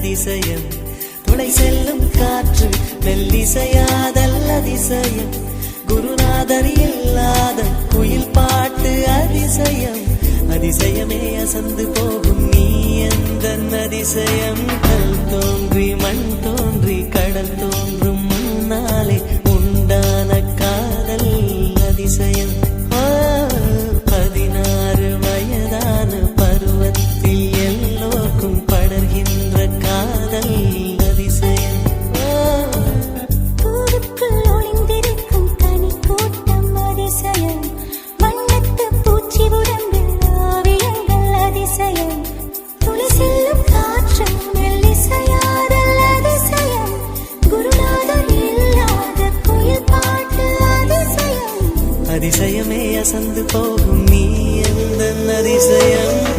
அதிசயம் துளை செல்லும் காற்று மெல்லிசையாதல் அதிசயம் குருநாதர் இல்லாத குயில் பாட்டு அதிசயம் அதிசயமே அசந்து போகும் நீ எந்த அதிசயம் கல் தோன்றி மண் தோன்றி கடல் தோன்றும் முன்னாலே உண்டான காதல் அதிசயம் 16 வயதான பருவத்தில் எல்லோருக்கும் படர்கின்ற காதல் அதிசயம் பூவுக்குள் ஒளிந்திருக்கும் கனி கூட்டம் அதிசயம் வண்ணத்து பூச்சி உடம்பில் ஆவியங்கள் அதிசயம் துளி செல்லும் காற்று மெல்லிசையாதல் அதிசயம் குருநாதர் இல்லாத குயில் பாட்டு அதிசயம் அதிசயமே அசந்து போகும் நீ எந்த அதிசயம்